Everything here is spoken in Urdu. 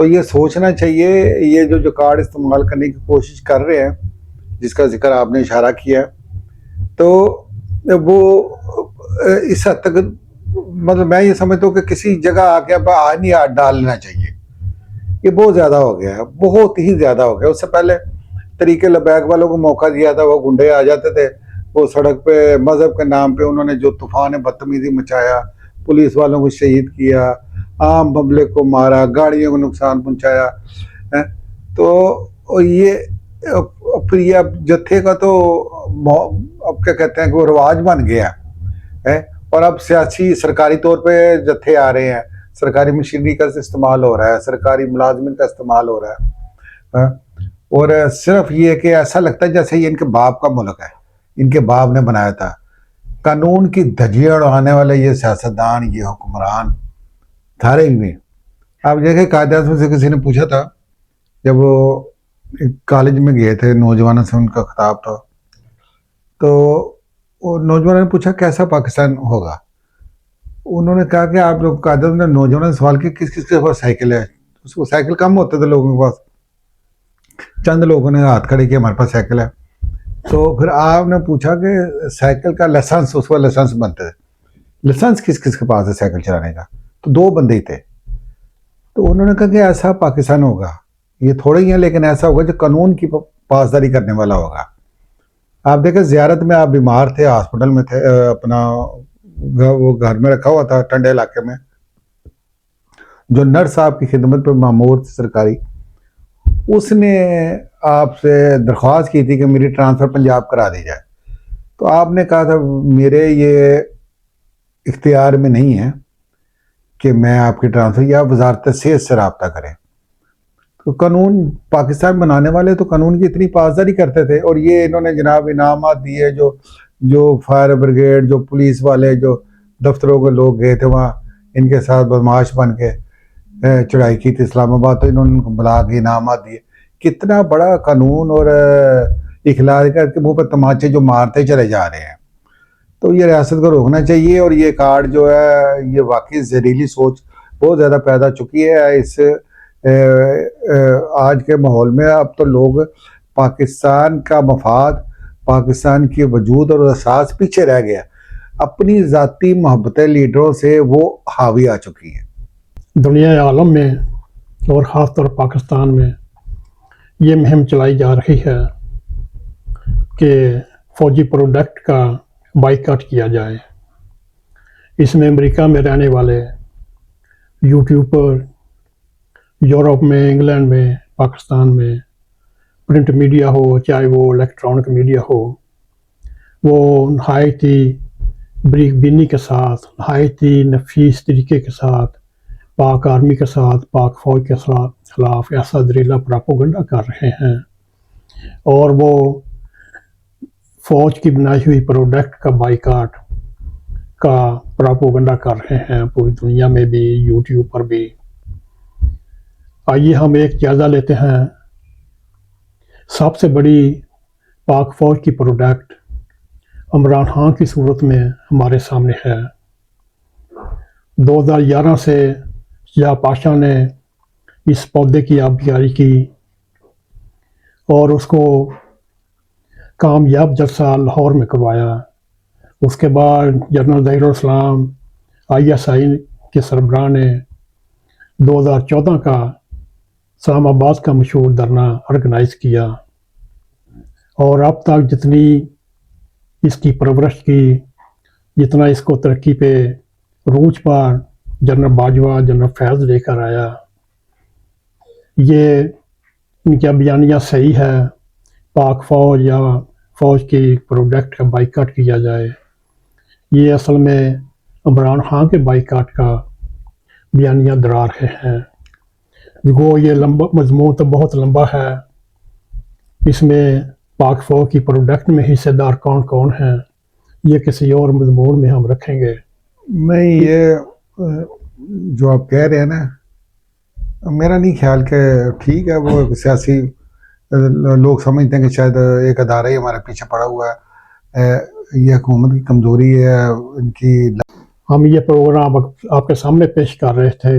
تو یہ سوچنا چاہیے، یہ جو کارڈ استعمال کرنے کی کوشش کر رہے ہیں جس کا ذکر آپ نے اشارہ کیا ہے، تو وہ اس حد تک مطلب میں یہ سمجھتا ہوں کہ کسی جگہ آ کے اب نہیں ہاتھ ڈال لینا چاہیے. یہ بہت زیادہ ہو گیا ہے، بہت ہی زیادہ ہو گیا. اس سے پہلے طریقے لبیک والوں کو موقع دیا تھا، وہ گنڈے آ جاتے تھے، وہ سڑک پہ مذہب کے نام پہ انہوں نے جو طوفان بدتمیزی مچایا، پولیس والوں کو شہید کیا، عام پبلک کو مارا، گاڑیوں کو نقصان پہنچایا. تو یہ پھر یہ اب جتھے کا تو اب کیا کہتے ہیں کہ وہ رواج بن گیا ہے. اور اب سیاسی سرکاری طور پہ جتھے آ رہے ہیں، سرکاری مشینری کا استعمال ہو رہا ہے، سرکاری ملازمین کا استعمال ہو رہا ہے. اور صرف یہ کہ ایسا لگتا ہے جیسے یہ ان کے باپ کا ملک ہے، ان کے باپ نے بنایا تھا. قانون کی دھجیاں اڑانے والے یہ سیاستدان، یہ حکمران تھارے ہوئے. آپ دیکھیں قائد اعظم سے کسی نے پوچھا تھا جب وہ کالج میں گئے تھے، نوجوانوں سے ان کا خطاب تھا، تو نوجوانوں نے پوچھا کیسا پاکستان ہوگا. انہوں نے کہا کہ آپ لوگ قائد اعظم نے نوجوانوں نے سوال کیا کس کس کے پاس سائیکل ہے. اس کو سائیکل کم ہوتے تھے لوگوں کے پاس، چند لوگوں نے ہاتھ کھڑے کیا ہمارے پاس سائیکل ہے. تو پھر آپ نے پوچھا کہ سائیکل کا لائسنس، اس وقت لائسنس بنتے تھے، لائسنس کس کس کے پاس ہے سائیکل چلانے کا؟ تو 2 بندے ہی تھے. تو انہوں نے کہا کہ ایسا پاکستان ہوگا، یہ تھوڑے ہی ہیں لیکن ایسا ہوگا جو قانون کی پاسداری کرنے والا ہوگا. آپ دیکھیں زیارت میں آپ بیمار تھے، ہاسپٹل میں تھے، اپنا وہ گھر میں رکھا ہوا تھا ٹھنڈے علاقے میں، جو نرس آپ کی خدمت پہ مامور تھی سرکاری، اس نے آپ سے درخواست کی تھی کہ میری ٹرانسفر پنجاب کرا دی جائے. تو آپ نے کہا تھا میرے یہ اختیار میں نہیں ہے کہ میں آپ کی ٹرانسفر، یا وزارت صحت سے رابطہ کریں. تو قانون پاکستان بنانے والے تو قانون کی اتنی پاسداری کرتے تھے، اور یہ انہوں نے جناب انعامات دیے، جو فائر بریگیڈ، جو پولیس والے، جو دفتروں کے لوگ گئے تھے وہاں ان کے ساتھ بدماش بن کے چڑھائی کی تھی اسلام آباد، تو انہوں نے ان کو بلا کے انعامات دیے. کتنا بڑا قانون اور اخلاق کر کے منہ پہ تماچے جو مارتے چلے جا رہے ہیں. تو یہ ریاست کو روکنا چاہیے. اور یہ کارڈ جو ہے یہ واقعی زہریلی سوچ بہت زیادہ پیدا چکی ہے اس آج کے ماحول میں. اب تو لوگ پاکستان کا مفاد، پاکستان کی وجود اور اساس پیچھے رہ گیا، اپنی ذاتی محبتیں لیڈروں سے وہ حاوی آ چکی ہیں. دنیا عالم میں اور خاص طور پاکستان میں یہ مہم چلائی جا رہی ہے کہ فوجی پروڈکٹ کا بائیکاٹ کیا جائے. اس میں امریکہ میں رہنے والے یوٹیوبر، یورپ میں، انگلینڈ میں، پاکستان میں پرنٹ میڈیا ہو چاہے وہ الیکٹرانک میڈیا ہو، وہ نہایت ہی بریک بینی کے ساتھ، نہایت ہی نفیس طریقے کے ساتھ پاک آرمی کے ساتھ، پاک فوج کے خلاف ایسا زہریلا پراپوگنڈا کر رہے ہیں. اور وہ فوج کی بنائی ہوئی پروڈکٹ کا بائیکاٹ کا پراپوگنڈا کر رہے ہیں پوری دنیا میں بھی، یوٹیوب پر بھی. آئیے ہم ایک جائزہ لیتے ہیں. سب سے بڑی پاک فوج کی پروڈکٹ عمران خان کی صورت میں ہمارے سامنے ہے. 2011 سے سیاہ پاشا نے اس پودے کی آبیاری کی اور اس کو کامیاب جلسہ لاہور میں کروایا. اس کے بعد جنرل ظہیر الاسلام ISI کے سربراہ نے 2014 کا اسلام آباد کا مشہور دھرنا آرگنائز کیا، اور اب تک جتنی اس کی پرورش کی، جتنا اس کو ترقی پہ عروج پر جنرل باجوہ، جنرل فیض لے کر آیا، یہ ان کا بیانیہ صحیح ہے. پاک فوج یا فوج کی پروڈکٹ کا بائیکاٹ کیا جائے، یہ اصل میں عمران خان کے بائیکاٹ کا بیانیہ درا رہے ہیں. گو یہ لمبا مضمون تو بہت لمبا ہے، اس میں پاک فوج کی پروڈکٹ میں حصے دار کون کون ہیں یہ کسی اور مضمون میں ہم رکھیں گے. نہیں، یہ جو آپ کہہ رہے ہیں نا، میرا نہیں خیال کہ ٹھیک ہے. وہ سیاسی لوگ سمجھتے ہیں کہ شاید ایک ادارہ ہی ہمارے پیچھے پڑا ہوا ہے، یہ حکومت کی کمزوری ہے ان کی. ہم یہ پروگرام آپ کے سامنے پیش کر رہے تھے